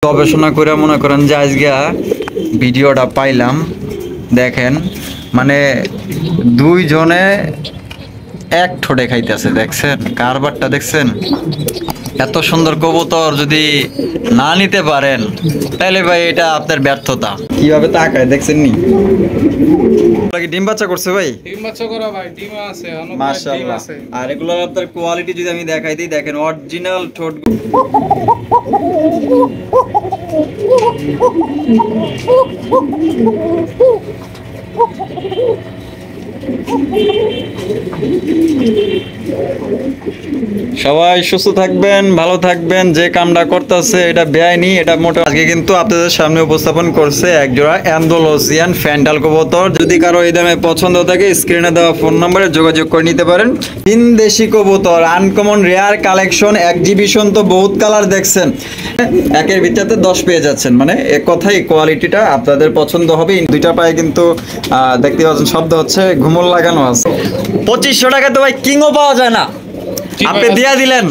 গবেষণা করে মনে করেন যে আজকে ভিডিওটা পাইলাম। দেখেন মানে দুইজনে এক ঠোঁটে খাইতেছে, দেখছেন কারবারটা দেখছেন? এত সুন্দর কবুতর যদি না নিতে পারেন তাহলে ভাই এটা আপনার ব্যর্থতা। কিভাবে তাকায় দেখছেন নি? ডিম বাচ্চা করছে ভাই, ডিম বাচ্চা করা ভাই, ডিম আছে, মাশাআল্লাহ। আর এগুলো আপনার কোয়ালিটি যদি আমি দেখাই দিই, দেখেন অরিজিনাল ঠোঁট। সবাই সুস্থ থাকবেন, ভালো থাকবেন। যে কামটা করতেছে এটা বেআইনি, এটা মোটা। আজকে কিন্তু আপনাদের সামনে উপস্থাপন করছে এক জোড়া অ্যান্ডালুসিয়ান ফ্যান্টাল কবুতর। যদি কারো এই দামে পছন্দ থাকে স্ক্রিনে দেওয়া ফোন নম্বরে যোগাযোগ করে নিতে পারেন। দেশি কবুতর, আনকমন রেয়ার কালেকশন, এক্সিবিশন তো বহুত কালার দেখছেন, একের ভিতরে 10 পেয়ে যাচ্ছেন। মানে এক কথাই কোয়ালিটিটা আপনাদের পছন্দ হবে। দুইটা পায়ে কিন্তু দেখতে পাচ্ছেন শব্দ হচ্ছে, ঘুমল লাগানো আছে। 2500 টাকা তো ভাই কিংও পাওয়া যায় না, আপনি দিয়া দিলেন।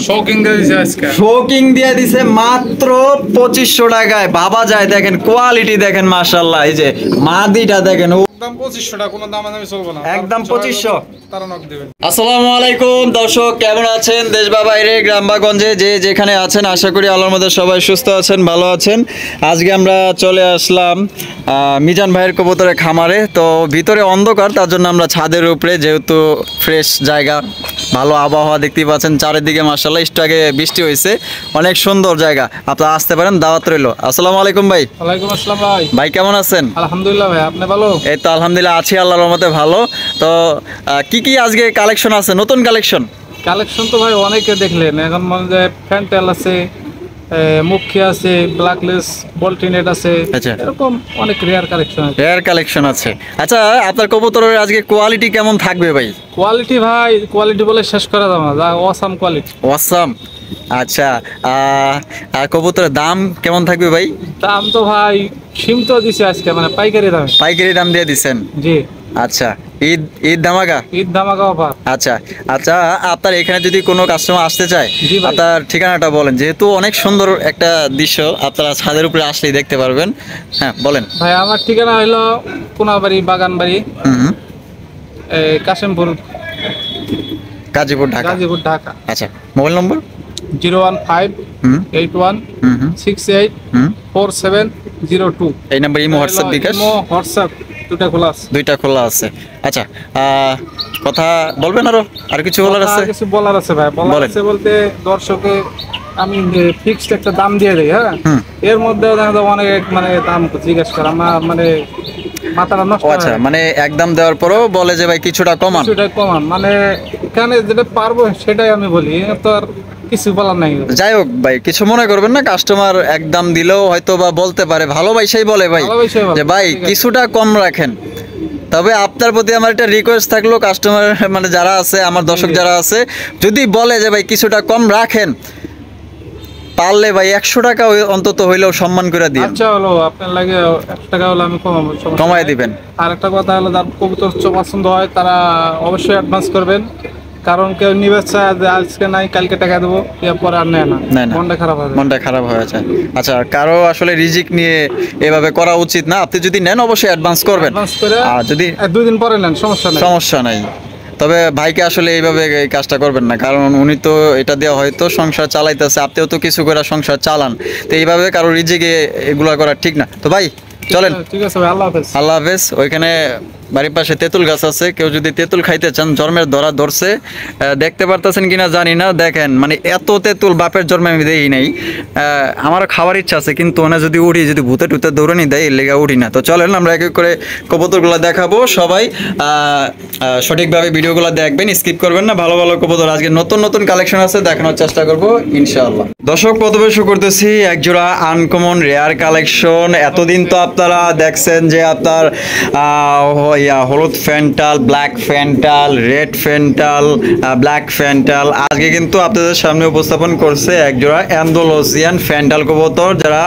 শোকিং দিয়ে দিছে মাত্র 2500 টাকায়। ভাবা যায়, দেখেন কোয়ালিটি দেখেন মাশাআল্লাহ। এই যে মাদিটা দেখেন, একদম 2500 টাকা, কোনো দাম আমি চলবো না, একদম 2500। তারা নক দিবেন। আসসালামু আলাইকুম দর্শক, কেমন আছেন? দেশ বা বাইরে, গ্রাম বা গঞ্জে যে যেখানে আছেন, আশা করি আল্লাহর মধ্যে সবাই সুস্থ আছেন, ভালো আছেন। আজকে আমরা চলে আসলাম মিজান ভাইয়ের কবুতরের খামারে। তো ভিতরে অন্ধকার, তার জন্য আমরা ছাদের উপরে, যেহেতু ফ্রেশ জায়গা, ভালো আবহাওয়া দেখতেই পাচ্ছেন চারিদিকে মাশাআল্লাহ। একটু আগে বৃষ্টি হয়েছে, অনেক সুন্দর জায়গা, আপনারা আসতে পারেন, দাওয়াত রইল। আসসালামু আলাইকুম ভাই। ওয়ালাইকুম আসসালাম ভাই। ভাই কেমন আছেন? আলহামদুলিল্লাহ ভাই, আপনি ভালো? এই তো আলহামদুলিল্লাহ আছি, আল্লাহর রহমতে ভালো। তো কি কি আজকে কালেকশন আছে, নতুন কালেকশন? কালেকশন তো ভাই অনেকে দেখলেন, এখন মানে ফ্যান্টেল আছে, মুখী আছে, ব্ল্যাকলেস বলটিনেট আছে, আচ্ছা, এরকম অনেক রেয়ার কালেকশন আছে। রেয়ার কালেকশন আছে। আচ্ছা, আপনার কবুতরের আজকে কোয়ালিটি কেমন থাকবে ভাই? কোয়ালিটি ভাই, কোয়ালিটি বলে শেষ করা যাবে না, যা অসাম কোয়ালিটি। অসাম। আচ্ছা, আর কবুতরের দাম কেমন থাকবে ভাই? দাম তো ভাই সীমিত দিছে আজকে, মানে পাইকারি দামে। পাইকারি দাম দিয়ে দিচ্ছেন? জি। আচ্ছা, ঈদ ঈদ ধামাকা। ঈদ ধামাকা অফার। আচ্ছা আচ্ছা, আপনার এখানে যদি কোনো কাস্টমার আসতে চায়, জি ভাই। আপনার ঠিকানাটা বলেন, যেহেতু অনেক সুন্দর একটা দৃশ্য, আপনারা ছাদের উপরে আসলেই দেখতে পারবেন। হ্যাঁ বলেন ভাই, আমার ঠিকানা হলো কোনাবাড়ি, বাগানবাড়ি, কাশিমপুর, গাজীপুর, ঢাকা। গাজীপুর, ঢাকা। আচ্ছা, মোবাইল নম্বর? 01581814702। এই নাম্বার ইমো, হোয়াটসঅ্যাপ, বিকাশ? হোয়াটসঅ্যাপ দুইটা খোলা আছে। দুইটা খোলা আছে। আচ্ছা, কথা বলবেন, আর কিছু বলার আছে? কিছু বলার আছে ভাই, বলার আছে বলতে, দর্শকে আমি ফিক্সড একটা দাম দিয়ে দিই। হ্যাঁ, এর মধ্যে অনেক মানে দাম জিজ্ঞেস করে, আমার মানে মাথাটা নষ্ট। আচ্ছা, মানে একদম দেওয়ার পরও বলে যে ভাই কিছুটা কমান। কিছুটা কমান, মানে এখানে যেটা পারবো সেটাই আমি বলি, তো আর কিছু বলার নাই। যাই হোক ভাই, কিছু মনে করবেন না, কাস্টমার একদম দিলেও হয়তো বা বলতে পারে, ভালোবাসাই বলে ভাই যে ভাই কিছুটা কম রাখেন। তবে আপনার প্রতি আমার একটা রিকোয়েস্ট থাকলো, কাস্টমার মানে যারা আছে, আমার দর্শক যারা আছে, যদি বলে যে ভাই কিছুটা কম রাখেন, পারলে ভাই 100 টাকা অন্তত হইলেও সম্মান করে দিন। আচ্ছা, হলো আপনার লাগে 1 টাকা হলো আমি কমাবো, কমাই দিবেন। আর একটা কথা হলো, যার কবুতর পছন্দ হয় তারা অবশ্যই অ্যাডভান্স করবেন, কারণ কেউ নিবে চায় যে আজকে নাই কালকে টাকা দেবো, এরপরে আর নেয় না, মনটা খারাপ হয়, মনটা খারাপ হয়ে যায়। আচ্ছা, কারো আসলে রিজিক নিয়ে এভাবে করা উচিত না। আপনি যদি নেন অবশ্যই অ্যাডভান্স করবেন, আর যদি 2 দিন পরে নেন সমস্যা নাই। তবে ভাইকে আসলে এইভাবে এই কাজটা করবেন না, কারণ উনি তো এটা দেওয়া হয়তো সংসার চালাইতেছে, আপনিও তো কিছু করে সংসার চালান, তো এইভাবে কারো রিজিকে এগুলা করা ঠিক না। তো ভাই চলেন, ঠিক আছে ভাই, আল্লাহ হাফেজ। আল্লাহ হাফেজ। ওইখানে বাড়ির পাশে তেঁতুল গাছ আছে, কেউ যদি তেঁতুল খাইতে চান, জন্মের ধরছে, দেখতে পারতেছেন কিনা জানি না, দেখেন মানে এত তেঁতুল বাপের জন্মে আমি দেখি নাই। আমারও খাওয়ার ইচ্ছা আছে, কিন্তু ওনা যদি উঠি, যদি ভূতে টুতে দৌড়ানি দেয়, এর লেগে উঠি না। তো চলেন আমরা এক এক করে কবুতরগুলো দেখাবো। সবাই সঠিকভাবে ভিডিওগুলো দেখবেন, স্কিপ করবেন না। ভালো ভালো কবুতর আজকে নতুন নতুন কালেকশন আছে, দেখানোর চেষ্টা করবো ইনশাআল্লাহ। দর্শক, প্রথমে শুরু করতেছি এক জোড়া আনকমন রেয়ার কালেকশন। এতদিন তো আপনারা দেখছেন যে আপনার হলুদ fantail, black fantail, red fantail, black fantail. আজকে কিন্তু আপনাদের সামনে উপস্থাপন করছে একজোড়া অ্যান্ডালুসিয়ান ফ্যান্টাল কবুতর। যারা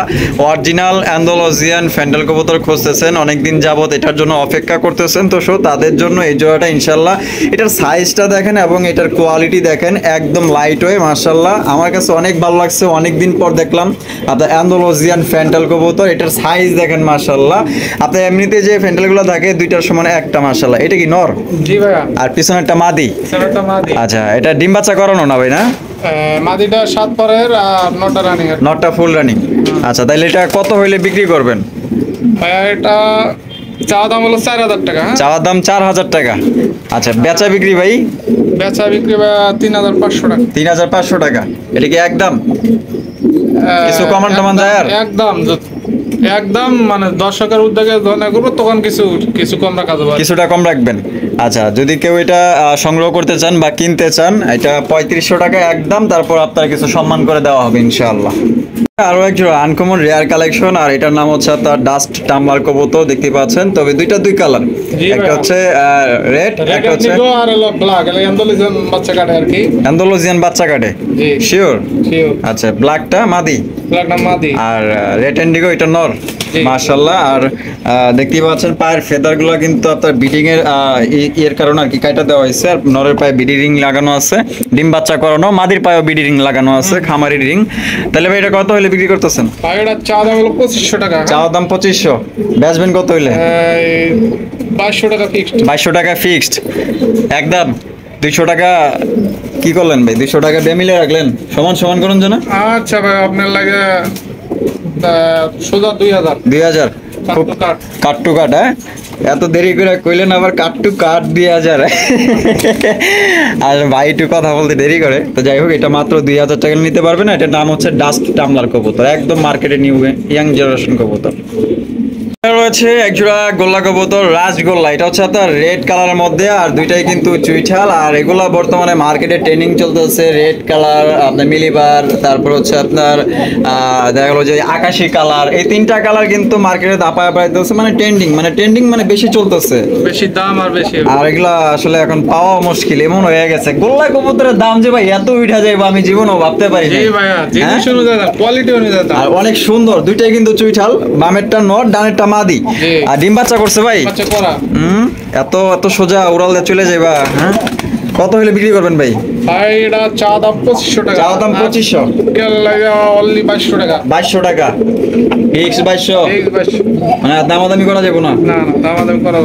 অরিজিনাল অ্যান্ডালুসিয়ান ফ্যান্টাল কবুতর খুঁজতেছেন, অনেকদিন যাবত এটার জন্য অপেক্ষা করতেছেন, তো তাদের জন্য এই জোড়াটা ইনশাল্লাহ। এটার সাইজটা দেখেন এবং এটার কোয়ালিটি দেখেন, একদম লাইট ওয়ে মাশাল্লাহ। আমার কাছে অনেক ভালো লাগছে, অনেকদিন পর দেখলাম আপনার অ্যান্ডালুসিয়ান ফ্যান্টাল কবুতর। এটার সাইজ দেখেন মাশাল্লাহ। আপনার এমনিতে যে ফ্যান্টালগুলো থাকে দুইটার সমান একটা মাশাল্লাহ। এটা কি নর? জি ভাইয়া। আর পিছনেরটা মাদি? পিছনেরটা মাদি। আচ্ছা, এটা ডিম বাচ্চা করানো না ভাই? না, মাদিটা 7 পরের আর নটা রানিং এর। নটটা ফুল রানিং। আচ্ছা, তাহলে এটা কত হইলে বিক্রি করবেন? ভাইয়া এটা চাওয়া দাম হলো 4000 টাকা। চাওয়ার দাম 4000 টাকা। আচ্ছা, বেচা বিক্রি ভাই? বেচা বিক্রি ভাইয়া 3500 টাকা। 3500 টাকা। এটা কি একদম? কিছু কমান টমান যায় আর? একদম মানে দর্শকের উদ্যোগে ধরনা করবো তখন কিছু কম রাখা যাবে। কিছুটা কম রাখবেন। আচ্ছা, যদি কেউ এটা সংগ্রহ করতে চান বা কিনতে চান, এটা 3500 টাকা একদম, তারপর আপনার কিছু সম্মান করে দেওয়া হবে ইনশাআল্লাহ। আরো একজন আনকমন রেয়ার কালেকশন, আর এটার নাম হচ্ছে তার ডাস্ট টাম্বার কবুতর। দেখতে পাচ্ছেন, তবে দুই কালার, একটা হচ্ছে রেড, একটা হচ্ছে আর হলো ব্ল্যাক। এলা অ্যান্ডালুসিয়ান বাচ্চা কাটে আর কি। অ্যান্ডালুসিয়ান বাচ্চা কাটে? জি শিওর? শিওর। আচ্ছা, ব্ল্যাকটা মাদি, ব্ল্যাকটা মাদি, আর রেড ইন্ডিগো এটা নর। মাশাআল্লাহ। আর দেখতেই পাচ্ছেন পায়ের ফেদারগুলো কিন্তু আপনার বিডিং এর এর কারণে আর কি কাটা দেওয়া হয়েছে। আর নরের পায়ে বিডি রিং লাগানো আছে, ডিম বাচ্চা করানো। মাদির পায়েও বিডি রিং লাগানো আছে, খামারি রিং। তাহলে ভাই এটা কত হইলে বিক্রি করতেছেন? এটা চা দাম হলো 2500 টাকা। চাওয়া দাম 2500, বেচবেন কত হইলে? 2200 টাকা ফিক্সড। 2200 টাকা ফিক্সড একদম। 200 টাকা কি করলেন ভাই? 200 টাকা ডেমিলে রাখলেন, সমান সমান করুন যেন। আচ্ছা ভাই, আপনার লাগে সোজা 2000। 2000 খুব কাট টু কাট। হ্যাঁ, এত দেরি করে কইলেন আবার কাট টু কাট 2000। আর ভাই একটু কথা বলতে দেরি করে, তো যাই হোক, এটা মাত্র 2000 টাকা নিতে পারবেন। এটার নাম হচ্ছে ডাস্ট টাম্বলার কবুতর, একদম মার্কেটে নিউ ইয়াং জেনারেশন কবুতর। রয়েছে একজোড়া গোল্লা কবুতর, রাজগোল্লা। এটা হচ্ছে আপনার রেড কালারের মধ্যে, আর দুইটাই কিন্তু চুইঠাল। আর এগুলা বর্তমানে মার্কেটে ট্রেনিং চলতেছে। রেড কালার, আপনার মিলিবার, তারপর হচ্ছে আপনার দেখা গেলো যে আকাশি কালার। এই তিনটা কালার কিন্তু মার্কেটে দাপায় পাইতেছে, মানে ট্রেন্ডিং মানে বেশি চলতেছে, বেশি দাম আর বেশি। আর এগুলা আসলে এখন পাওয়া মুশকিল এমন হয়ে গেছে। গোল্লা কবুতরের দাম যে ভাই এত উঠা যায় আমি জীবনও ভাবতে পারি না। জিনিস অনুযায়ী কোয়ালিটি অনুযায়ী দাম। আর অনেক সুন্দর, দুইটাই কিন্তু চুইঠাল। বামেরটা নর, ডানেরটা মাদি। আর ডিম বাচ্চা করছে ভাই? এত সোজা উড়ালে চলে যাইবা? হ্যাঁ, কত হলে বিক্রি করবেন ভাই? ভাই এটা চা দাম 2500 টাকা। চা দাম 2500, কেল লাগা অনলি 2200 টাকা। 2200 টাকা ফিক্স? 2200 মানে দামাদামি করা যাবে না? না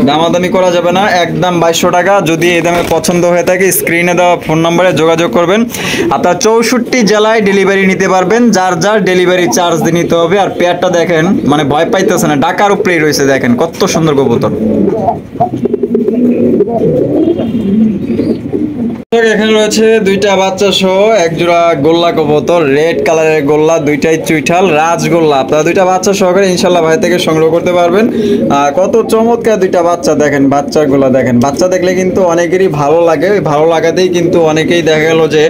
দামাদামি করা যাবে না, একদম 2200 টাকা। যদি এই দামে পছন্দ হয়ে থাকে, স্ক্রিনে দেওয়া ফোন নম্বরে যোগাযোগ করবেন। আপনার 64 জেলায় ডেলিভারি নিতে পারবেন, যার ডেলিভারি চার্জ দিয়ে নিতে হবে। আর পেয়ারটা দেখেন, মানে ভয় পাইতেছে না, ডাকার উপরেই রয়েছে। দেখেন কত সুন্দর কবুতর। এখানে রয়েছে দুইটা বাচ্চা সহ একজোড়া গোল্লা কবুতর, রেড কালারের গোল্লা, দুইটাই চুইঠাল রাজগোল্লা। আপনারা দুইটা বাচ্চা সহকারে ইনশাল্লাহ ভাই থেকে সংগ্রহ করতে পারবেন। কত চমৎকার দুইটা বাচ্চা দেখেন, বাচ্চাগুলো দেখেন। বাচ্চা দেখলে কিন্তু অনেকেরই ভালো লাগে, ওই ভালো লাগাতেই কিন্তু অনেকেই দেখা গেল যে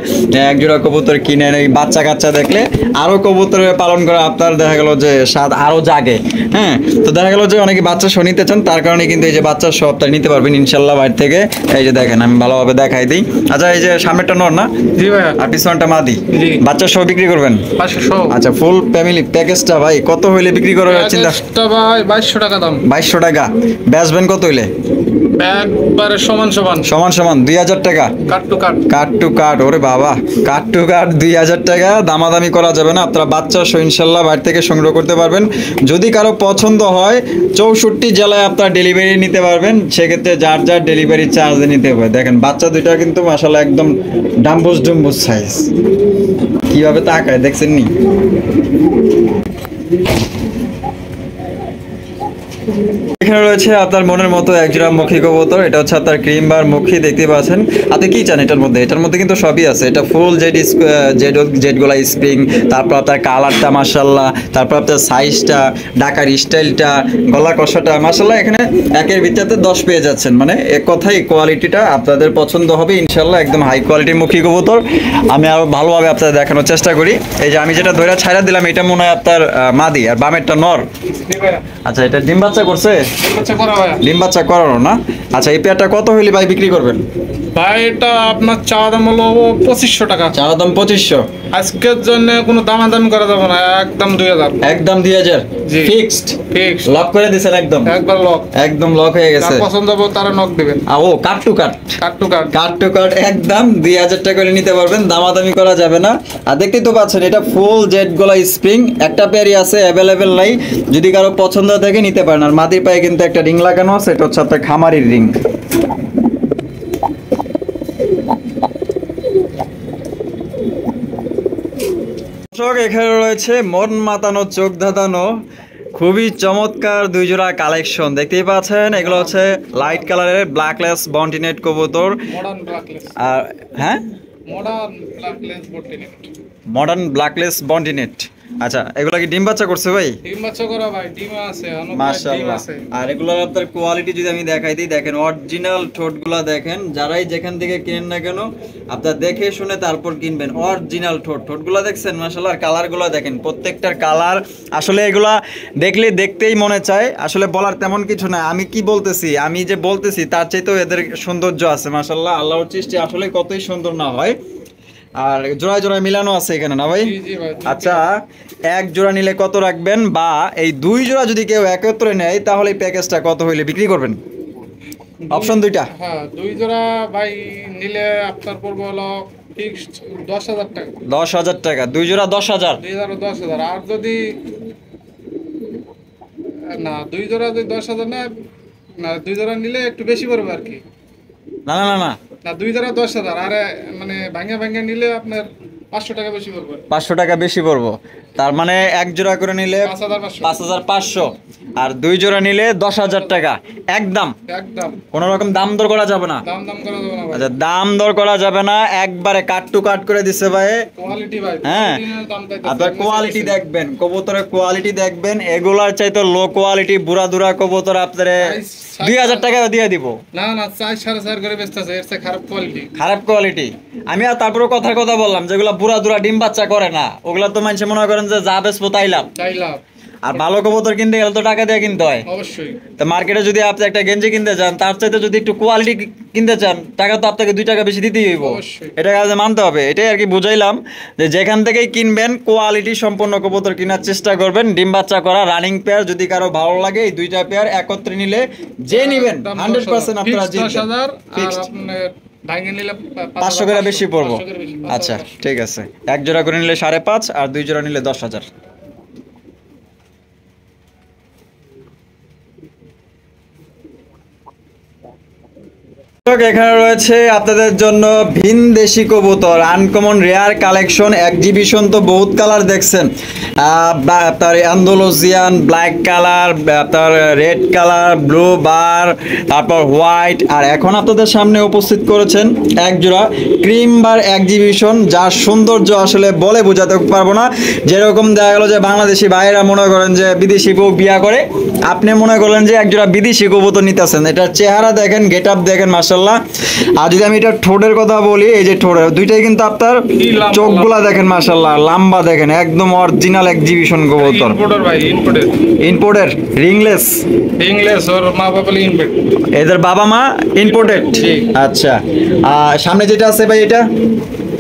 একজোড়া কবুতর কিনেন। এই বাচ্চা কাচ্চা দেখলে আরো কবুতরের পালন করে আপনার দেখা গেল যে স্বাদ আরো জাগে। হ্যাঁ, তো দেখা গেল যে অনেকে বাচ্চা সহ নিতে চান, তার কারণে কিন্তু এই যে বাচ্চা সহ আপনারা নিতে পারবেন ইনশাল্লাহ বাইরে থেকে। এই যে দেখেন, আমি ভালোভাবে দেখাই দিই। আচ্ছা, এই যে সামনেরটা নর না? জি ভাই। আর পিছনটা মাদি? জি। বাচ্চা সহ বিক্রি করবেন? বাচ্চা সহ। আচ্ছা, ফুল ফ্যামিলি প্যাকেজটা ভাই কত হইলে বিক্রি করার চিন্তা? ভাই 2200 টাকা দাম। 2200 টাকা। বেচবেন কত হইলে? একবারে সমান 2000 টাকা। কাট টু কাট। ওরে বাবা, কাট টু কাট 2000 টাকা। দামাদামি করা যাবে না। আপনারা বাচ্চা সহ ইনশাল্লাহ বাইরে থেকে সংগ্রহ করতে পারবেন। যদি কারো পছন্দ হয়, 64 জেলায় আপনারা ডেলিভারি নিতে পারবেন। সেক্ষেত্রে যার ডেলিভারি চার্জ নিতে হবে। দেখেন বাচ্চা দুইটা কিন্তু মাশাআল্লাহ একদম ডাম্বুস সাইজ। কিভাবে তাকায় দেখছেন নি? এখানে রয়েছে আপনার মনের মতো একজোড়া মুখী কবুতর। এটা হচ্ছে আপনার ক্রিম বার মুখী, দেখতে পাচ্ছেন। আপনি কি চান এটার মধ্যে? এটার মধ্যে কিন্তু সবই আছে। এটা ফুল জেড গোলা স্প্রিং, তারপর আপনার কালারটা মাশাআল্লাহ, তারপর আপনার সাইজটা, ডাকার স্টাইলটা, গলা কষাটা মাশাআল্লাহ। এখানে একের ভিতরে 10 পেয়ে যাচ্ছেন। মানে এক কথাই কোয়ালিটিটা আপনাদের পছন্দ হবে ইনশাআল্লাহ। একদম হাই কোয়ালিটির মুখী কবুতর। আমি আরো ভালোভাবে আপনাদের দেখানোর চেষ্টা করি। এই যে আমি যেটা ধরে ছাইড়া দিলাম, এটা মনে হয় আপনার মাদি, আর বামেরটা নর। আচ্ছা, এটা ডিম বাচ্চা করছে? আচ্ছা করা ভাই ডিম বাচ্চা করানো না? আচ্ছা, এই পেয়ারটা কত হইলে ভাই বিক্রি করবেন? ভাই এটা আপনার চা দাম হলো 2500 টাকা। চা দাম 2500। আজকের জন্য কোনো দামাদামি করা যাবে না, একদম 2000। একদম 2000 জি। ফিক্সড। ফিক্সড লক করে দিছেন একদম? একবার লক। একদম লক হয়ে যার গেছে। পছন্দ হবে তারা নক দিবেন। ও cut to cut. Cut to cut. Cut to cut একদম 2000 টাকা করে নিতে পারবেন, দামাদামি করা যাবে না। আর দেখতেই তো পাচ্ছেন এটা ফুল জেড গলা স্প্রিং, একটা পেয়ারই আছে, অ্যাভেলেবেল নাই। যদি কারো পছন্দ থাকে নিতে পারেন। আর মাটির পায়ে কিন্তু একটা রিং লাগানো আছে, এটা হচ্ছে আপনার খামারির রিং। এখানে রয়েছে মন মাতানো চোখ ধাঁধানো খুবই চমৎকার দুই জোড়া কালেকশন দেখতেই পাচ্ছেন। এগুলো হচ্ছে লাইট কালারের ব্ল্যাকলেস বন্টিনেট কবুতর। মডার্ন ব্ল্যাকলেস। আর হ্যাঁ, মডার্ন ব্ল্যাকলেস বন্টিনেট। মডার্ন ব্ল্যাকলেস বন্টিনেট। আচ্ছা, এগুলো কি ডিম বাচ্চা করছে ভাই? ডিম বাচ্চা করা ভাই, ডিম আছে, ডিম মাশাআল্লাহ। আছে। আর এগুলোর আপনার কোয়ালিটি যদি আমি দেখাই দিই, দেখেন অরিজিনাল ঠোঁটগুলো দেখেন। যারাই যেখান থেকে কিনেন না কেন আপনারা দেখে শুনে তারপর কিনবেন। অরিজিনাল ঠোঁটগুলো দেখছেন মাশাআল্লাহ। আর কালারগুলো দেখেন, প্রত্যেকটার কালার আসলে এগুলা দেখলে দেখতেই মনে চায়। আসলে বলার তেমন কিছু না। আমি কি বলতেছি, আমি যে বলতেছি তার চাইতেও এদের সৌন্দর্য আছে মাশাআল্লাহ। আল্লাহর সৃষ্টি আসলে কতই সুন্দর না হয়। আর জোড়ায় জোড়ায় মিলানো আছে এখানে না ভাই? জি জি ভাই। আচ্ছা, এক জোড়া নিলে কত রাখবেন, বা এই দুই জোড়া যদি কেউ একত্রে নেয় তাহলে এই প্যাকেজটা কত হইলে বিক্রি করবেন? অপশন দুইটা। হ্যাঁ, দুই জোড়া ভাই নিলে আপনার পড়বে হলো ফিক্সড 10,000 টাকা। 10,000 টাকা, দুই জোড়া 10,000। 10,000। আর যদি না দুই জোড়া যদি 10,000 না দুই জোড়া নিলে একটু বেশি পড়বে আর কি। না না না না, না দুই জোড়া 10,000, আর মানে ভাঙে ভাঙে নিলে আপনার 500 টাকা বেশি পড়বে। 500 টাকা বেশি পড়বো। তার মানে এক জোড়া করে নিলে 5,500। 5,500, আর দুই জোড়া নিলে 10,000 টাকা একদম। একদম কোনো রকম দাম দর করা যাবে না? দাম দাম করা যাবে না ভাই। আচ্ছা, দাম দর করা যাবে না, একবারে কাট টু কাট করে দিছে ভাই। কোয়ালিটি ভাই, হ্যাঁ, দাম চাইতেছে। আপনার কোয়ালিটি দেখবেন, কবুতরের কোয়ালিটি দেখবেন। এগুলার চাইতে লো কোয়ালিটি বুড়া দুরা কবুতর আপনারে 2,000 টাকা দিয়ে দিব। না না 4.5 করে বেচতেছে, এর চেয়ে খারাপ কোয়ালিটি। খারাপ কোয়ালিটি। আমি আর তারপরে কথার কথা বললাম, যেগুলো বুড়া দুরা ডিম বাচ্চা করে না ওগুলা তো মানুষ মনে করেন যে যা বেচবো তাই লাভ। তাই লাভ। আর ভালো কবুতর কিনতে গেলে তো টাকা দিয়ে কিনতে হয়। অবশ্যই। তো মার্কেটে যদি আপনি একটা গেঞ্জি কিনতে চান, তার চাইতে যদি একটু কোয়ালিটি কিনতে চান, টাকা তো আপনাকে 2 টাকা বেশি দিতেই হইব। অবশ্যই। এটা কাজে মানতে হবে। এটাই আর কি বুঝাইলাম, যে যেখান থেকেই কিনবেন কোয়ালিটি সম্পন্ন কবুতর কেনার চেষ্টা করবেন। ডিম বাচ্চা করা রানিং পেয়ার যদি কারো ভালো লাগে, এই দুইটা পেয়ার একত্রে নিলে যে নিবেন 100% আপনারা জিতবেন। 10,000 আর Fixed। আপনার ভাঙে নিলে 500 করে বেশি পড়বো। 500 করে বেশি। আচ্ছা ঠিক আছে, এক জোড়া করে নিলে 5.5 আর দুই জোড়া নিলে 10,000। এখানে রয়েছে আপনাদের জন্য ভিনদেশি কবুতর, আনকমন রেয়ার কালেকশন। এক্সিবিশন তো বহুত কালার দেখছেন, আপনার অ্যান্ডালুসিয়ান ব্ল্যাক কালার, আপনার রেড কালার, ব্লু বার, তারপর হোয়াইট। আর এখন আপনাদের সামনে উপস্থিত করেছেন এক জোড়া ক্রিম বার এক্সিবিশন, যার সৌন্দর্য আসলে বলে বোঝাতে পারবো না। যেরকম দেখা গেল যে বাংলাদেশি ভাইয়েরা মনে করেন যে বিদেশি বউ বিয়া করে, আপনি মনে করলেন যে এক জোড়া বিদেশি কবুতর নিতেছেন। এটার চেহারা দেখেন, গেট আপ দেখেন মাশাআল্লাহ। আর যদি আমি এটা ঠোঁটের কথা বলি, এই যে ঠোঁটের দুইটাই কিন্তু আপনার চোখগুলা দেখেন মাশাআল্লাহ, লম্বা দেখেন, একদম অরিজিনাল এক্সিবিশন কবুতর। ইম্পোর্টার ভাই, ইম্পোর্টেড। ইম্পোর্টের রিংলেস। ইংলিশ ওর মা বাবা ইম্পোর্ট। এদের বাবা মা ইম্পোর্টেড। ঠিক। আচ্ছা, আর সামনে যেটা আছে ভাই, এটা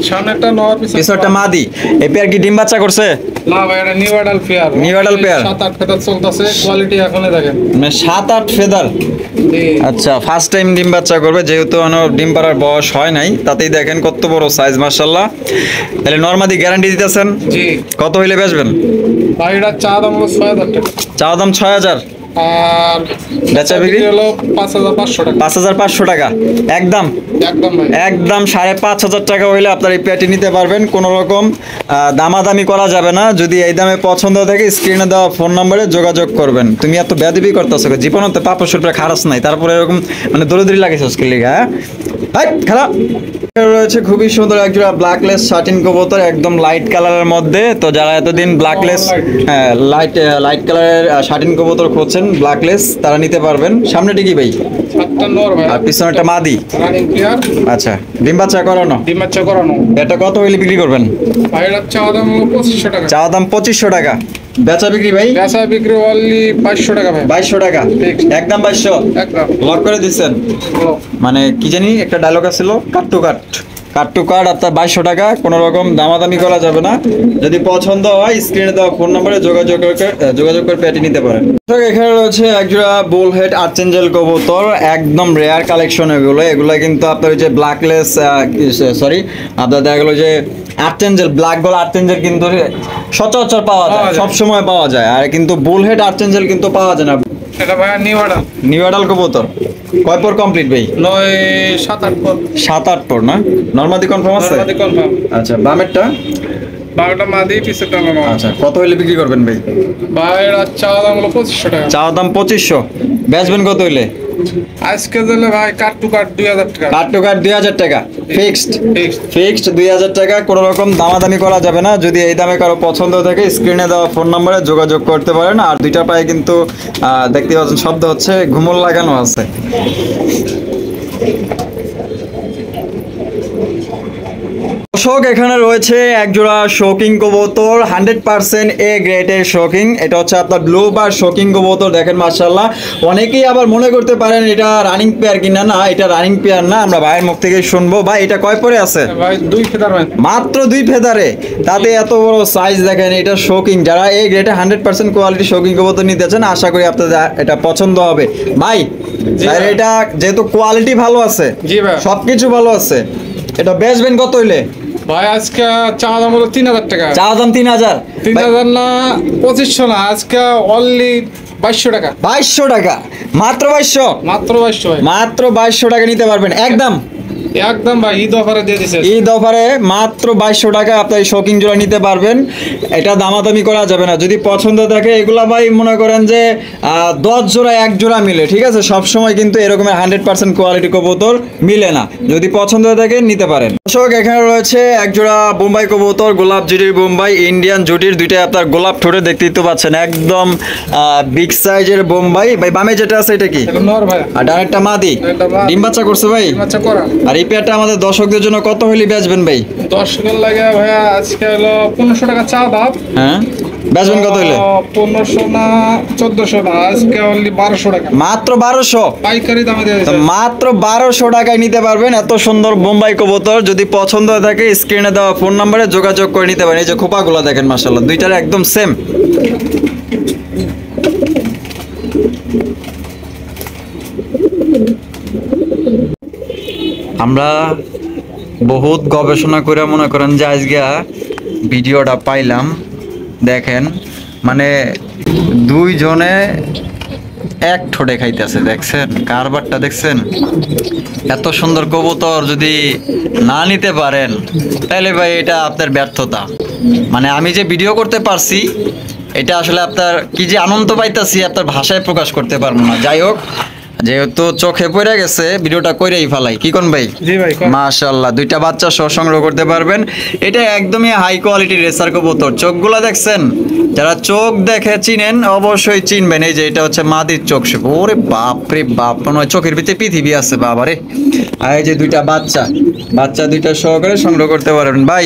সামনে একটা নর, পিছনটা মাদি। এই পেয়ার কি ডিম বাচ্চা করছে? না ভাই, এটা new adult pair. New adult pair? 7-8 feather চলতেছে, কোয়ালিটি এখনই দেখেন। মানে 7-8 ফেদার। জি। আচ্ছা, ফার্স্ট টাইম ডিম বাচ্চা করবে, যেহেতু ডিম পাড়ার বয়স হয় নাই, তাতেই দেখেন কত বড় সাইজ মাশাআল্লাহ। তাহলে নরমাদি গ্যারান্টি দিতেছেন? জি। কত হইলে বেচবেন? ভাই এটা চা দাম হলো 6,000 টাকা। চাওয়া দাম 6,000, আর বেচা বিক্রি হলো 5,500 টাকা। 5,500 টাকা একদম। একদম ভাই। একদম 5,500 টাকা হইলে আপনার এই পেয়ারটি নিতে পারবেন। কোনো রকম দামাদামি করা যাবে না। যদি এই দামে পছন্দ থাকে স্ক্রিনে দেওয়া ফোন নম্বরে যোগাযোগ করবেন। তুমি এত বেয়াদবি করতেছো, জীবনতে 500 টাকা খারাপ নাই, তারপরে এরকম মানে দরিদ্রি লাগেছে আজকের লিগা। হ্যাঁ খারাপ। রয়েছে খুবই সুন্দর একজোড়া ব্ল্যাকলেস শার্টিন কবুতর, একদম লাইট কালারের মধ্যে। তো যারা এতদিন ব্ল্যাকলেস লাইট কালারের শার্টিন কবুতর খুঁজছেন ব্ল্যাকলেস, তারা নিতে পারবেন। সামনেটি কি ভাই? 7টা নর ভাই। আর পিছনেরটা মাদি। Running pair. আচ্ছা, ডিম বাচ্চা করানো। ডিম বাচ্চা করানো। এটা কত হইলে বিক্রি করবেন? ভাই এটা চা দাম হলো 2500 টাকা। চাওয়া দাম 2500 টাকা। বেচা বিক্রি ভাই? বেচা বিক্রি অনলি 2200 টাকা ভাই। 2200 টাকা একদম 2200 একদম লক করে দিচ্ছেন। মানে কি জানি একটা ডায়লগ আছিল, কাট টু কাট, কাট টু কাট আপনার 2200 টাকা, কোনো রকম দামাদামি করা যাবে না। যদি পছন্দ হয় স্ক্রিনে দেওয়া ফোন নম্বরে যোগাযোগ করে পেটি নিতে পারেন। এখানে রয়েছে একজোড়া বুল হেড আর্চেঞ্জেল কবুতর, একদম রেয়ার কালেকশন এগুলো কিন্তু আপনার যে ব্ল্যাকলেস সরি আপনার দেখা গেলো যে আর্চেঞ্জেল ব্ল্যাক গল আর্চেঞ্জেল কিন্তু সচরাচর পাওয়া যায়, সবসময় পাওয়া যায়, আর কিন্তু বুল হেড আর্চেঞ্জেল কিন্তু পাওয়া যায় না। এটা ভাই নিউ অ্যাডাল কবুতর কয় পর কমপ্লিট ভাই? 7-8 পর। 7-8 পর না? নরমাদি কনফার্ম আছে? নরমাদি কনফার্ম। আচ্ছা বামেরটা? বারোটা মাদি পিছটা মামা। আচ্ছা কত হইলে বিক্রি করবেন ভাই? ভাই এর চাওয়া দাম হলো 2500 টাকা। চাওয়া দাম 2500, বেচবেন কত হইলে? আজকে দিলে ভাই কাট টু কাট 2000 টাকা। কাট টু কাট 2000 টাকা ফিক্সড। ফিক্সড 2000 টাকা, কোনো রকম দামাদামি করা যাবে না। যদি এই দামে কারো পছন্দ থাকে স্ক্রিনে দেওয়া ফোন নম্বরে যোগাযোগ করতে পারেন। আর দুইটা পায়ে কিন্তু দেখতে পাচ্ছেন শব্দ হচ্ছে, ঘুমল লাগানো আছে। দর্শক এখানে রয়েছে একজোড়া শোকিং কবুতর, 100% এ গ্রেডের শোকিং। এটা হচ্ছে আপনার ব্লু বার শোকিং কবুতর। দেখেন মাশাআল্লাহ, অনেকেই আবার মনে করতে পারেন এটা রানিং পেয়ার কিনা, না এটা রানিং পেয়ার না, আমরা ভাইয়ের মুখ থেকে শুনবো। ভাই এটা কয় পরে আছে? ভাই 2 ফেদার ভাই, মাত্র 2 ফেদারে, তাতে এত বড় সাইজ দেখেন। এটা শোকিং, যারা এই গ্রেডে 100% কোয়ালিটি শোকিং কবুতর নিতে চান আশা করি আপনাদের এটা পছন্দ হবে। ভাই এটা যেহেতু কোয়ালিটি ভালো আছে, জি ভাই সবকিছু ভালো আছে, এটা বেচবেন কত হইলে? ভাই আজকে চাওয়া দাম হলো 3000 টাকা। চাওয়া দাম 3000? 3000 না 2500 না, আজকে অনলি 2200 টাকা। 2200 টাকা মাত্র? 2200 মাত্র 2200 ভাই, মাত্র 2200 টাকা নিতে পারবেন একদম একদম ভাই। ঈদ অফারে দিয়ে দিছে, ঈদ অফারে মাত্র 2200 টাকা আপনার এই শোকিং জোড়া নিতে পারবেন। এটা দামাদামি করা যাবে না। যদি পছন্দ থাকে এগুলা ভাই মনে করেন যে 10 জোড়া 1 জোড়া মিলে, ঠিক আছে? সব সময় কিন্তু এরকমের 100% কোয়ালিটি কবুতর মিলে না। যদি পছন্দ থাকে নিতে পারেন। দর্শক এখানে রয়েছে এক জোড়া বোম্বাই কবুতর, গোলাপ জুটির বোম্বাই, ইন্ডিয়ান জুটির, দুইটাই আপনার গোলাপ ঠোঁটে দেখতেই তো পাচ্ছেন, একদম বিগ সাইজের বোম্বাই। ভাই বামে যেটা আছে এটা কি? এটা নর ভাই, আর ডাইরেক্টটা মাদি, ডিম বাচ্চা করছে ভাই? বাচ্চা করা। আর এই পেয়ারটা আমাদের দর্শকদের জন্য কত হইলে বেচবেন ভাই? দর্শকের লাগে ভাইয়া আজকে হলো 1500 টাকা চা দাম। হ্যাঁ বেচবেন কত হইলে? 1500 না 1400 না, আজকে অনলি 1200 টাকা। মাত্র 1200? পাইকারি দামে দিয়ে দিছে। মাত্র 1200 টাকায় নিতে পারবেন এত সুন্দর বোম্বাই কবুতর। যদি পছন্দ হয়ে থাকে স্ক্রিনে দেওয়া ফোন নম্বরে যোগাযোগ করে নিতে পারেন। এই যে খোপাগুলো দেখেন মাশাআল্লাহ, দুইটার একদম সেম। আমরা বহুত গবেষণা করে মনে করেন যে আজকে ভিডিওটা পাইলাম। দেখেন মানে দুইজনে এক ঠোঁটে খাইতেছে, দেখছেন কারবারটা দেখছেন? এত সুন্দর কবুতর যদি না নিতে পারেন তাহলে ভাই এটা আপনার ব্যর্থতা। মানে আমি যে ভিডিও করতে পারছি এটা আসলে আপনার কি যে আনন্দ পাইতাছি আপনার ভাষায় প্রকাশ করতে পারবো না। যাই হোক, যেহেতু চোখে পড়ে গেছে ভিডিওটা কইরাই ফেলাই, কি কোন ভাই? জি ভাই মাশাআল্লাহ, দুইটা বাচ্চা সহ সংগ্রহ করতে পারবেন। এটা একদমই হাই কোয়ালিটি রেসার কবুতর। চোখগুলা দেখছেন? যারা চোখ দেখে চিনেন অবশ্যই চিনবেন। এই যে এটা হচ্ছে মাদির চোখ। ওরে বাপ রে বাপ, মনে হয় চোখের ভিতরে পৃথিবী আছে বাবারে। আর এই যে দুইটা বাচ্চা দুইটা সহকারে সংগ্রহ করতে পারবেন। ভাই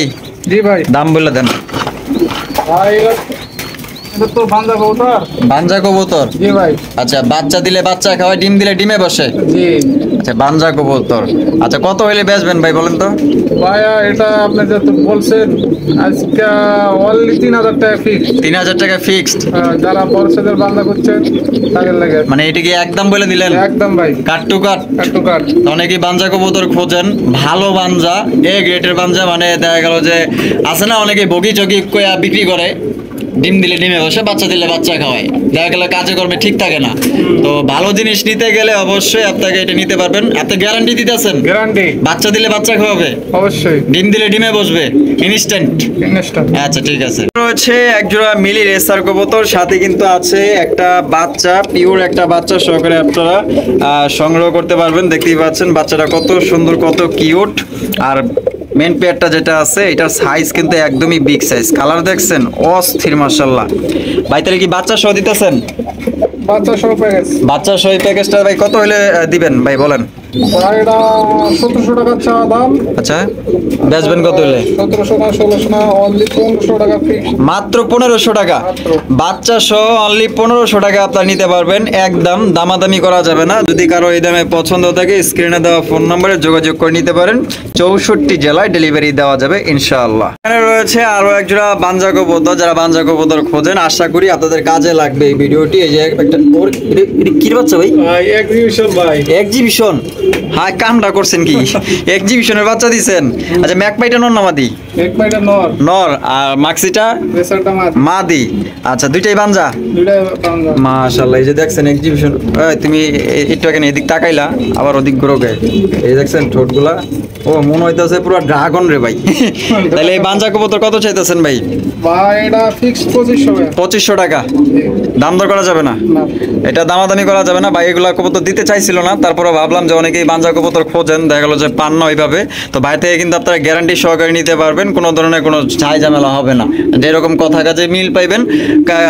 জি ভাই দাম বলে দেন ভাই। এটা তো বান্দা কবুতর, বাঞ্জা কবুতর। জি ভাই। আচ্ছা বাচ্চা দিলে বাচ্চা খাওয়ায়, ডিম দিলে ডিমে বসে। জি আচ্ছা বাঞ্জা কবুতর। আচ্ছা কত হইলে বেচবেন ভাই বলেন তো? ভাইয়া এটা আপনি যেহেতু বলছেন আজকে অনলি 3000 টাকা ফিক্স। 3000 টাকা ফিক্সড? যারা বর্ষাদের বান্দা করছেন তাদের লাগে। মানে এটা কি একদম বলে দিলেন? একদম ভাই, কাট টু কাট। কাট টু কাট। অনেকে বাঞ্জা কবুতর খোঁজেন, ভালো বাঞ্জা, এ গ্রেটের বাঞ্জা। মানে দেখা গেল যে আছে না অনেকে বগি চগি কইয়া বিক্রি করে, ডিম দিলে ডিমে বসে, বাচ্চা দিলে বাচ্চা খাওয়ায়, দেখা গেল কাজে কর্মে ঠিক থাকে না। তো ভালো জিনিস নিতে গেলে অবশ্যই আপনাকে এটা নিতে পারবেন। আপনি গ্যারান্টি দিতেছেন? গ্যারান্টি। বাচ্চা দিলে বাচ্চা খাওয়াবে, অবশ্যই। ডিম দিলে ডিমে বসবে, ইনস্ট্যান্ট। আচ্ছা ঠিক আছে। রয়েছে একজোড়া মিলি রেসার কবুতর, সাথে কিন্তু আছে একটা বাচ্চা, পিওর একটা বাচ্চা সহকারে আপনারা সংগ্রহ করতে পারবেন। দেখতেই পাচ্ছেন বাচ্চাটা কত সুন্দর, কত কিউট। আর মেন পেয়ারটা যেটা আছে এটার সাইজ কিন্তু একদমই বিগ সাইজ। কালার দেখছেন অস্থির মাশাআল্লাহ। ভাই তাহলে কি বাচ্চা সহ দিতেছেন? বাচ্চা সহ প্যাকেজ। বাচ্চা সহ প্যাকেজটা ভাই কত হলে দিবেন ভাই বলেন? ভাই এটা 1700 টাকা চা দাম। আচ্ছা, বেচবেন কত হলে? 1700 না 1600 না, অনলি 1500 টাকা ফিক্স। মাত্র 1500 টাকা, বাচ্চা সহ অনলি 1500 টাকা আপনার নিতে পারবেন। একদম দামাদামি করা যাবে না। যদি কারো এই দামে পছন্দ থাকে স্ক্রিনে দেওয়া ফোন নম্বরে যোগাযোগ করে নিতে পারেন। 64 জেলায় ডেলিভারি দেওয়া যাবে ইনশাআল্লাহ। এখানে রয়েছে আরো এক জোড়া বাঞ্জা কবুতর। যারা বাঞ্জা কবুতর খোঁজেন আশা করি আপনাদের কাজে লাগবে এই ভিডিওটি। এই যে একটা কি বাচ্চা ভাই? এক্সিবিশন ভাই, এক্সিবিশন। হ্যাঁ, কামটা করছেন কি? এক্সিবিশনের বাচ্চা দিছেন? আচ্ছা, ম্যাকপাইটা নর না মাদি? এক পাইটা নর, নর। আর মাক্সিটা রেসারটা মাদি। আচ্ছা, দুইটাই বাঞ্জা। দুইটা বাংলা। মাশাআল্লাহ, এই যে দেখছেন এক্সিবিশন। তুমি একটু আগে এদিক তাকাইলা, আবার ওদিক ঘুরোগে। এই দেখছেন ঠোঁটগুলা, ও মনে হইতাছে পুরো ড্রাগন রে ভাই। তাহলে এই বাঞ্জা কবুতর কত চাইতেছেন ভাই? ভাই এটা ফিক্স 2500 টাকা। 2500 টাকা। দাম দর করা যাবে না? না এটা দামাদামি করা যাবে না ভাই। এগুলা কবুতর দিতে চাইছিল না, তারপরে ভাবলাম যে অনেকেই বাঞ্জা কবুতর খোঁজেন, দেখা গেল যে পান না ওইভাবে। তো ভাই থেকে কিন্তু আপনারা গ্যারান্টি সহকারে নিতে পারবেন, কোনো ধরনের কোনো ঝাই ঝামেলা হবে না। যেরকম কথা কাজে মিল পাইবেন,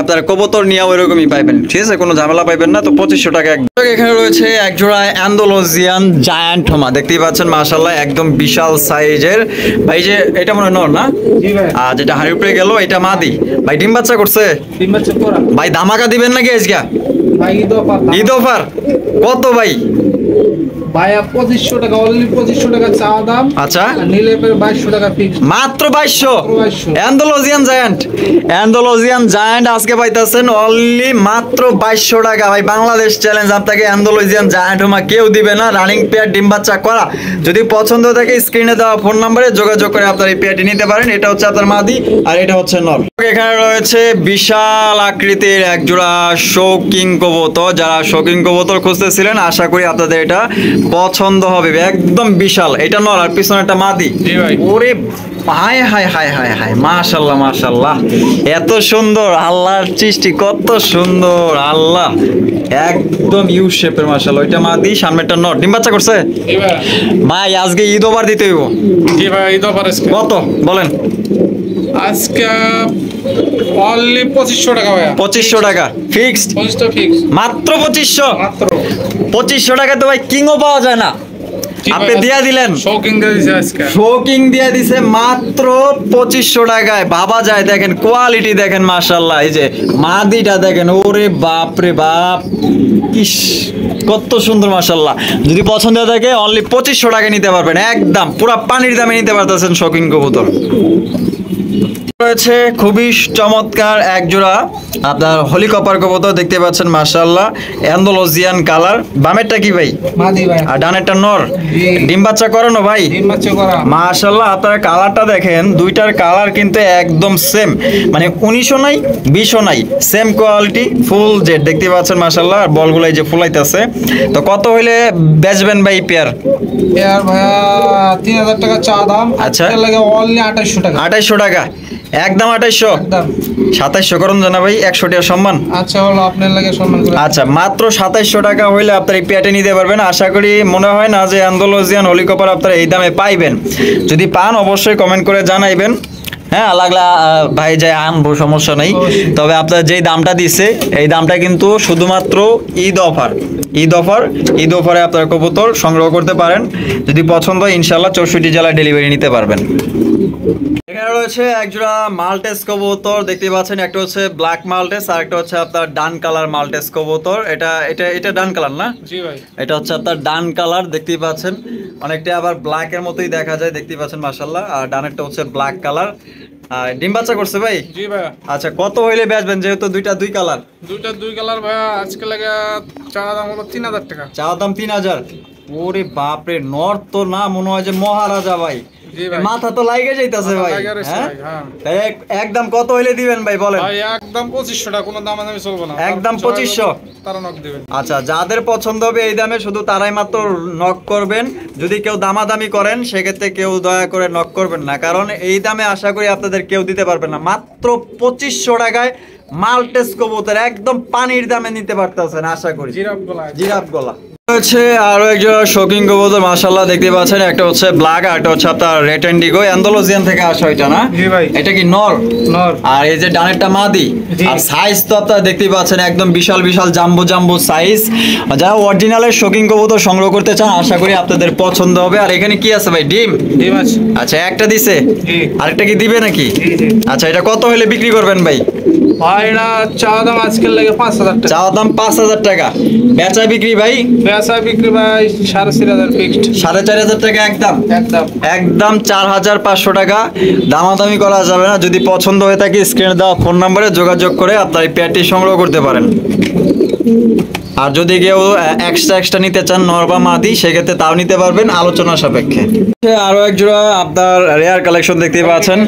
আপনার কবুতর নিয়েও ওইরকমই পাইবেন, ঠিক আছে? কোনো ঝামেলা পাইবেন না। তো 2500 টাকা। এখানে রয়েছে এক জোড়া অ্যান্ডালুসিয়ান জায়ান্ট হোমা, দেখতেই পাচ্ছেন মাশাআল্লাহ, একদম বিশাল সাইজের। ভাই যে এটা মনে হয় নর না? জি ভাই। আর যেটা হাড়ি উপরে গেল এটা মাদি। ভাই ডিম বাচ্চা করছে? তিন বাচ্চা করা ভাই ধামাকা দিবেন নাকি আজকে? ভাই ঈদ অফার। ঈদ অফার কত ভাই? ভাইয়া 2500 টাকা, অনলি 2500 টাকা চা দাম। আচ্ছা, আর নিলে পরে 2200 টাকা ফিক্স। মাত্র 2200। 2200 অ্যান্ডালুসিয়ান জায়ান্ট, অ্যান্ডালুসিয়ান জায়ান্ট আজকে পাইতেছেন অনলি মাত্র 2200 টাকা। ভাই বাংলাদেশ চ্যালেঞ্জ, আপনাকে অ্যান্ডালুসিয়ান জায়ান্ট হোমা কেউ দিবে না। রানিং পেয়ার, ডিম বাচ্চা করা। যদি পছন্দ থাকে স্ক্রিনে দেওয়া ফোন নম্বরে যোগাযোগ করে আপনার এই পেয়ারটি নিতে পারেন। এটা হচ্ছে আপনার মাদি আর এটা হচ্ছে নর। এখানে রয়েছে বিশাল আকৃতির এক জোড়া শৌকিং কবুতর। যারা শৌকিং কবুতর খুঁজতেছিলেন আশা করি আপনাদের এটা পছন্দ হবে। একদম বিশাল। এটা নর আর পিছনে একটা মাদি। জি ভাই। ওরে হায় হায় হায় হায় হায়, মাশাআল্লাহ মাশাআল্লাহ, এত সুন্দর আল্লাহর সৃষ্টি, কত সুন্দর আল্লাহ, একদম ইউ শেপের মাশাআল্লাহ। ওইটা মাদি, সামনেটা নর। ডিম বাচ্চা করছে? জি ভাই। ভাই আজকে ঈদ ওভার দিতে হইব। জি ভাই, ঈদ অফার আজকে। কত বলেন? আজকে অনলি 2500 টাকা ভাইয়া। 2500 টাকা ফিক্সড। 25টা ফিক্স। মাত্র 2500। মাত্র 2500 টাকা তো ভাই কিংও পাওয়া যায় না। আপনি দিয়া দিলেন, শৌকিং দিয়ে দিছে আজকে। শোকিং দিয়ে দিছে মাত্র 2500 টাকায়। ভাবা যায়, দেখেন কোয়ালিটি দেখেন মাশাআল্লাহ। এই যে মাদিটা দেখেন, ওরে বাপ রে বাপ, ইস কত সুন্দর মাশাআল্লাহ। যদি পছন্দ হয় থাকে অনলি 2500 টাকা নিতে পারবেন, একদম পুরো পানির দামে নিতে পারতেছেন শোকিং কবুতর। রয়েছে খুবই চমৎকার এক জোড়া আপনার হলিকপার কবুতর, দেখতে পাচ্ছেন মাশাআল্লাহ, অ্যান্ডালুসিয়ান কালার। বামেরটা কি ভাই? মাদি ভাই। আর ডানেরটা নর। জি। ডিম বাচ্চা করানো ভাই? ডিম বাচ্চা করা। মাশাআল্লাহ, আপনার কালারটা দেখেন, দুইটার কালার কিন্তু একদম সেম, মানে 19ও নাই 20ও নাই, সেম কোয়ালিটি, ফুল জেড, দেখতে পাচ্ছেন মাশাআল্লাহ। আর বলগুলো এই যে ফুলাইতেছে। তো কত হইলে বেচবেন ভাই পেয়ার? এর ভাইয়া 3000 টাকা চা দাম। আচ্ছা। এর লাগে অনলি 2800 টাকা। 2800 টাকা, একদম 2800। একদম 2700 করুন জানা ভাই, 100 টাকা সম্মান। আচ্ছা, হলো আপনার লাগে সম্মান করে। আচ্ছা, মাত্র 2700 টাকা হইলে আপনার এই পেয়ারটি নিতে পারবেন। আশা করি মনে হয় না যে অ্যান্ডালুসিয়ান হলিকপার আপনারা এই দামে পাইবেন। যদি পান অবশ্যই কমেন্ট করে জানাইবেন। হ্যাঁ, লাগলা ভাই যাই আনবো, সমস্যা নেই। তবে আপনার যেই দামটা দিছে এই দামটা কিন্তু শুধুমাত্র ঈদ অফার। ঈদ অফার, ঈদ অফারে আপনার কবুতর সংগ্রহ করতে পারেন। যদি পছন্দ হয় ইনশাআল্লাহ 64 জেলায় ডেলিভারি নিতে পারবেন। এখানে রয়েছে একজোড়া মাল্টেস কবুতর, দেখতে পাচ্ছেন। একটা হচ্ছে ব্ল্যাক মাল্টেস আর একটা হচ্ছে আপনার ডান কালার মাল্টেস কবুতর। এটা এটা এটা ডান কালার না? জি ভাই। এটা হচ্ছে আপনার ডান কালার, দেখতেই পাচ্ছেন। অনেকটা আবার ব্ল্যাক এর মতোই দেখা যায়, দেখতেই পাচ্ছেন মাশাআল্লাহ। আর ডানেরটা হচ্ছে ব্ল্যাক কালার। আর ডিম বাচ্চা করছে ভাই? জি ভাই। আচ্ছা, কত হইলে বেচবেন যেহেতু দুইটা দুই কালার? দুইটা দুই কালার ভাইয়া, আজকে লাগে চা দাম হলো 3000 টাকা। চা দাম 3000। ওরে বাপ রে, নর্থ তো না, মনে হয় যে মহারাজা ভাই। জি ভাই। মাথা তো লাইগে যাইতাছে ভাই। লাগা রয়েছে হ্যাঁ? ভাই, হ্যাঁ। তাই একদম কত হইলে দিবেন ভাই বলেন? ভাই একদম 2500 টাকা, কোনো দামাদামি চলবে না। একদম 2500? তারা নক দিবেন। আচ্ছা, যাদের পছন্দ হবে এই দামে শুধু তারাই মাত্র নক করবেন। যদি কেউ দামাদামি করেন সেক্ষেত্রে কেউ দয়া করে নক করবেন না, কারণ এই দামে আশা করি আপনাদের কেউ দিতে পারবে না। মাত্র 2500 টাকায় মাল্টেস কবুতর একদম পানির দামে নিতে পারতেছেন আশা করি। জিরাফ গলা। জিরাফ গলা। হচ্ছে আরো একজন শৌখিন কবুতর মাশাআল্লাহ দেখতে পাচ্ছেন, একটা হচ্ছে ব্ল্যাক আর একটা হচ্ছে আপনার রেড ইন্ডিগো অ্যান্ডালুসিয়ান থেকে আসা, এটা না? জি ভাই। এটা কি নর? নর। আর এই যে ডানেরটা মাদি। জি। আর সাইজ তো আপনারা দেখতেই পাচ্ছেন একদম বিশাল বিশাল জাম্বো জাম্বো সাইজ। যারা অরিজিনালের শৌখিন কবুতর সংগ্রহ করতে চান আশা করি আপনাদের পছন্দ হবে। আর এখানে কি আছে ভাই, ডিম? ডিম আছে। আচ্ছা, একটা দিছে, জি। আরেকটা কি দিবে নাকি? জি জি। আচ্ছা, এটা কত হলে বিক্রি করবেন ভাই? ভাই এটা চাওয়া দাম আজকের লাগে 5,000 টাকা। চাওয়া দাম 5,000 টাকা, বেচা বিক্রি ভাই? বেচা বিক্রি ভাই 4,500 ফিক্সড। 4,500 টাকা একদম। একদম। একদম 4,500 টাকা, দামাদামি করা যাবে না। যদি পছন্দ হয়ে থাকে স্ক্রিনে দেওয়া ফোন নাম্বারে যোগাযোগ করে আপনার এই পেয়ারটি সংগ্রহ করতে পারেন। আর যদি কেউ এক্সট্রা নিতে চান নর বা মাদি, সেক্ষেত্রে তাও নিতে পারবেন আলোচনা সাপেক্ষে। আরো এক জোড়া আপনার রেয়ার কালেকশন দেখতে পাচ্ছেন,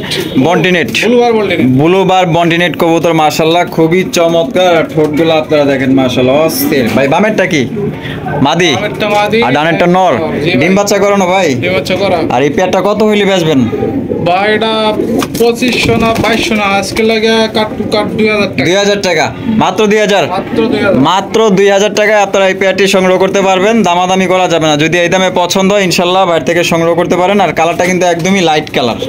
বন্টিনেট, ব্লুবার বললেন। ব্লুবার বন্টিনেট কবুতর মাশাআল্লাহ খুবই চমৎকার। আর ঠোঁটগুলো আপনারা দেখেন মাশাআল্লাহ অস্থির। ভাই বামেরটা কি মাদি? আমারটা মাদি আর ডানেরটা নর। জি ভাই। ডিম বাচ্চা করানো ভাই? ডিম বাচ্চা করা। আর এই পেয়ারটা কত হইলে বেচবেন? ভাই এটা 2500 না 2200 না, আজকে লাগে কাট টু কাট 2000 টাকা। 2,000 টাকা, মাত্র 2,000। মাত্র 2000। মাত্র 2,000 টাকায় আপনারা এই পেয়ারটি সংগ্রহ করতে পারবেন, দামাদামি করা যাবে না। যদি এই দামে পছন্দ হয় ইনশাল্লাহ বাইরে থেকে সংগ্রহ করতে পারেন। আর কালারটা কিন্তু একদমই লাইট কালার।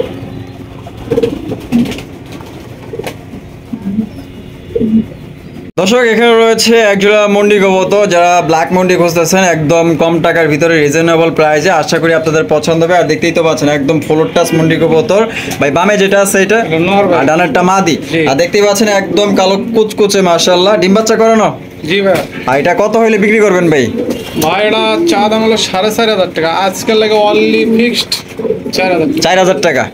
দর্শক, এখানে রয়েছে একজোড়া মন্ডি কবুতর। যারা ব্ল্যাক মন্ডি খুঁজতেছেন একদম কম টাকার ভিতরে রিজনেবল প্রাইসে, আশা করি আপনাদের পছন্দ হবে। আর দেখতেই তো পাচ্ছেন একদম ফ্লোর টাচ মন্ডি কবুতর। ভাই বামে যেটা আছে এটা? এটা নর ভাই। আর ডানেরটা মাদি। জি। আর দেখতেই পাচ্ছেন একদম কালো কুচকুচে মাশাআল্লাহ, ডিম বাচ্চা করানো। জি ভাই। আর এটা কত হইলে বিক্রি করবেন ভাই? ভাই এটা চা দাম হলো 4,500 টাকা, আজকের লাগে অনলি ফিক্সড 4,000 টাকা। 4,000 টাকা,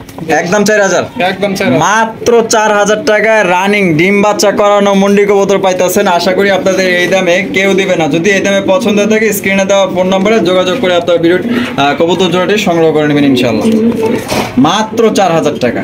একদম 4,000। একদম 4,000। মাত্র 4,000 টাকায় রানিং ডিম বাচ্চা করানো মন্ডি কবুতর পাইতেছেন। আশা করি আপনাদের এই দামে কেউ দিবে না। যদি এই দামে পছন্দ থাকে স্ক্রিনে দেওয়া ফোন নম্বরে যোগাযোগ করে আপনার বিরুট কবুতর জোড়াটি সংগ্রহ করে নেবেন ইনশাল্লাহ। মাত্র 4,000 টাকা।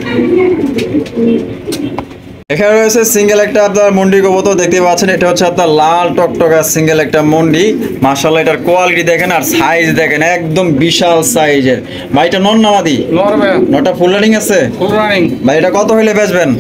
এখানে রয়েছে সিঙ্গেল একটা আপনার মন্ডি কবুতর দেখতে পাচ্ছেন, এটা হচ্ছে আপনার লাল টকটকা সিঙ্গেল একটা মন্ডি। মাশাআল্লাহ এটার কোয়ালিটি দেখেন আর সাইজ দেখেন একদম বিশাল সাইজের। ভাই এটা নর না মাদি? নর ভাই। নটা ফুল রানিং আছে ফুল রানিং। ভাই, এটা কত হইলে বেচবেন?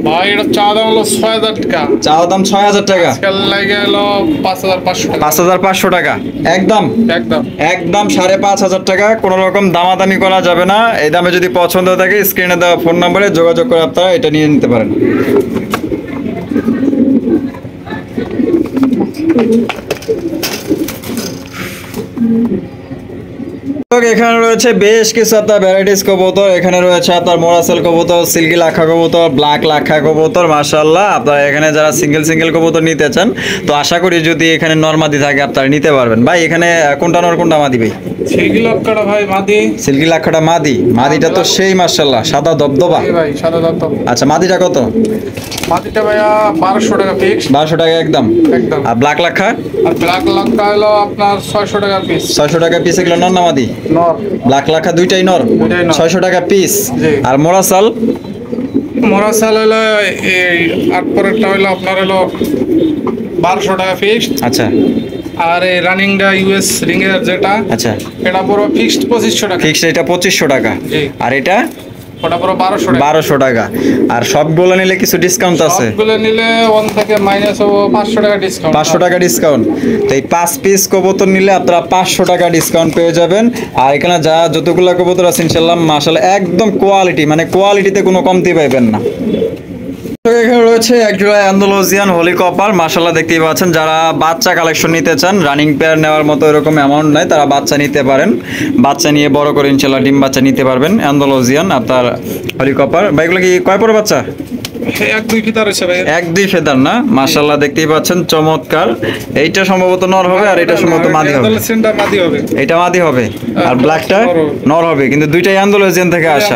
ভাই এটা চা দাম হলো 6,000 টাকা, চাওয়া দাম 6,000 টাকা, আজকের লাগে হলো 5,500 টাকা। 5,500 টাকা একদম। একদম। একদম 5,500 টাকা, কোনো রকম দামাদামি করা যাবে না। এই দামে যদি পছন্দ থাকে স্ক্রিনে দেওয়া ফোন নম্বরে যোগাযোগ করে আপনারা এটা নিয়ে নিতে পারেন। এখানে রয়েছে বেশ কিছু আপনার ভ্যারাইটিস কবুতর। এখানে রয়েছে আপনার মোরাসেল কবুতর, সিল্কি লাক্ষা কবুতর, ব্ল্যাক লাক্ষা কবুতর। মাশাআল্লাহ আপনারা এখানে যারা সিঙ্গেল কবুতর নিতে চান তো আশা করি যদি এখানে নরমাদি থাকে আপনারা নিতে পারবেন। ভাই এখানে কোনটা নর কোনটা মাদি ভাই? সিল্কি লক্কাটা ভাই মাদি। সিল্কি লাক্ষাটা মাদি। মাদিটা তো সেই মাশাআল্লাহ সাদা দবদবা। এই ভাই সাদা দাম তো। আচ্ছা, মাদিটা কত? মাদিটা ভাইয়া 1,200 টাকা ফিক্সড। 1200 টাকা একদম। একদম। আর ব্ল্যাক লাক্ষা? আর ব্ল্যাক লক্কা হলো আপনার 600 টাকা পিস। 600 টাকা পিস। এগুলো নর না মাদি? নর। ব্ল্যাক লাক্ষা দুইটাই নর, দুইটাই নর। 600 টাকা পিস। জি। আর মোরাসাল? মোরাসাল হলো এই 8 পরেরটা হলো আপনার হলো 1,200 টাকা ফিক্সড। আচ্ছা আর এই রানিংটা ইউএস রিং এর যেটা আচ্ছা, এটা পুরো ফিক্সড 2,500 টাকা। ফিক্সড এটা 2,500 টাকা। জি। আর এটা ওটা পুরো 1,200 টাকা। 1,200 টাকা। আর সবগুলো নিলে কিছু ডিসকাউন্ট আছে? সবগুলো নিলে ওন থেকে মাইনাস 500 টাকা ডিসকাউন্ট। 500 টাকা ডিসকাউন্ট। তো এই 5 পিস কবুতর নিলে আপনারা 500 টাকা ডিসকাউন্ট পেয়ে যাবেন। আর এখানে যা যতগুলো কবুতর আছে ইনশাআল্লাহ মাশাআল্লাহ একদম কোয়ালিটি, মানে কোয়ালিটিতে কোনো কমতি পাইবেন না। তো এখানে রয়েছে একজোড়া অ্যান্ডালুসিয়ান হলি কপার। মাশাআল্লাহ দেখতেই পাচ্ছেন, যারা বাচ্চা কালেকশন নিতে চান, রানিং পেয়ার নেওয়ার মতো এরকম অ্যামাউন্ট নাই, তারা বাচ্চা নিতে পারেন। বাচ্চা নিয়ে বড় করে ইনশাআল্লাহ ডিম বাচ্চা নিতে পারবেন। অ্যান্ডালুসিয়ান আপনার হলি কপার। ভাইগুলো কি কয় পর বাচ্চা? 1-2 ফিতা রয়েছে ভাই। 1-2 ফেদার না? মাশাআল্লাহ দেখতেই পাচ্ছেন চমৎকার। এইটা সম্ভবত নর হবে আর এটা সম্ভবত মাদি হবে। অ্যান্ডালুসিয়ানটা মাদি হবে। এটা মাদি হবে আর ব্ল্যাকটা নর হবে, কিন্তু দুইটাই অ্যান্ডালুসিয়ান থেকে আসা।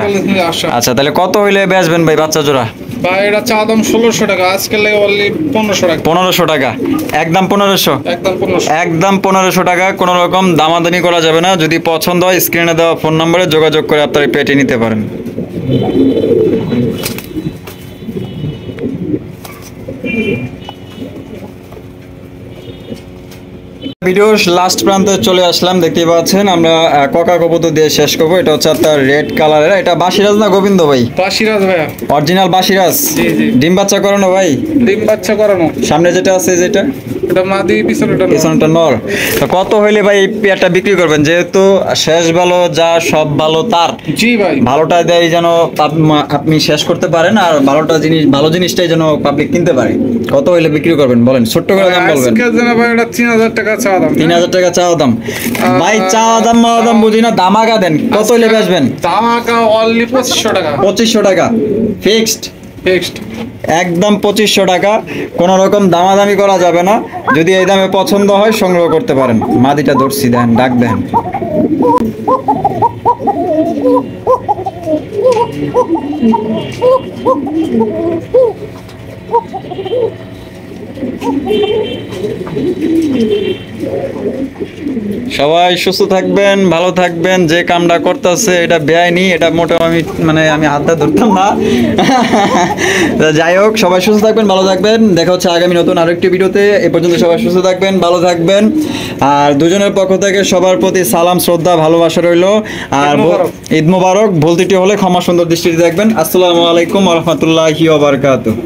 আচ্ছা, তাহলে কত হইলে বেচবেন ভাই বাচ্চা জোড়া? ভাই এটা চা দাম 1,600 টাকা, আজকের লাগে অনলি 1,500 টাকা। 1,500 টাকা একদম। 1,500 একদম 1,500। একদম 1,500 টাকা, কোনো রকম দামাদানি করা যাবে না। যদি পছন্দ হয় স্ক্রিনে দেওয়া ফোন নম্বরে যোগাযোগ করে আপনারা পেটে নিতে পারেন। ভিডিওর লাস্ট প্রান্তে চলে আসলাম। দেখতেই পাচ্ছেন আমরা কোকা কবুতর দিয়ে শেষ করবো। এটা হচ্ছে আপনার রেড কালারের। এটা বাসিরাজ না গোবিন্দ ভাই? বাসিরাজ ভাইয়া। অরিজিনাল বাসিরাজ। জি জি। ডিম বাচ্চা করানো ভাই? ডিম বাচ্চা করানো। সামনে যেটা আছে যেটা এটা মাদি পিছনেটা নর। পিছনটা নর। তো কত হইলে ভাই এই পেয়ারটা বিক্রি করবেন, যেহেতু শেষ ভালো যা সব ভালো তার, জি ভাই, ভালোটা দেয় যেন আপনি শেষ করতে পারেন, আর ভালো জিনিসটাই যেন পাবলিক কিনতে পারে। কত হইলে বিক্রি করবেন বলেন, ছোট্ট করে দাম বলবেন। আজকে যেন ভাই এটা 3000 টাকা চাওয়া দাম। 3000 টাকা চাওয়া দাম। ভাই চাওয়া দাম মাওয়া দাম বুঝি না, দামাকা দেন। কত হইলে বেচবেন? দামাকা অনলি 2500 টাকা। 2500 টাকা ফিক্সড, ফিক্সড একদম 2500 টাকা। কোনো রকম দামাদামি করা যাবে না। যদি এই দামে পছন্দ হয় সংগ্রহ করতে পারেন। মাদিটা ধরছি, দেন ডাক দেন। সবাই সুস্থ থাকবেন, ভালো থাকবেন। যে কামটা করতেছে এটা বেআইনি, এটা মোটেও আমি হাতটা ধরতাম না। যাই হোক, সবাই সুস্থ থাকবেন, ভালো থাকবেন। দেখা হচ্ছে আগামী নতুন আরেকটি ভিডিওতে। এ পর্যন্ত সবাই সুস্থ থাকবেন, ভালো থাকবেন। আর দুজনের পক্ষ থেকে সবার প্রতি সালাম, শ্রদ্ধা, ভালোবাসা রইল। আর ঈদ মোবারক। ভুল ত্রুটি হলে ক্ষমা সুন্দর দৃষ্টিতে দেখবেন। আসসালামু আলাইকুম ওয়া রাহমাতুল্লাহি ওয়া বারাকাতুহু।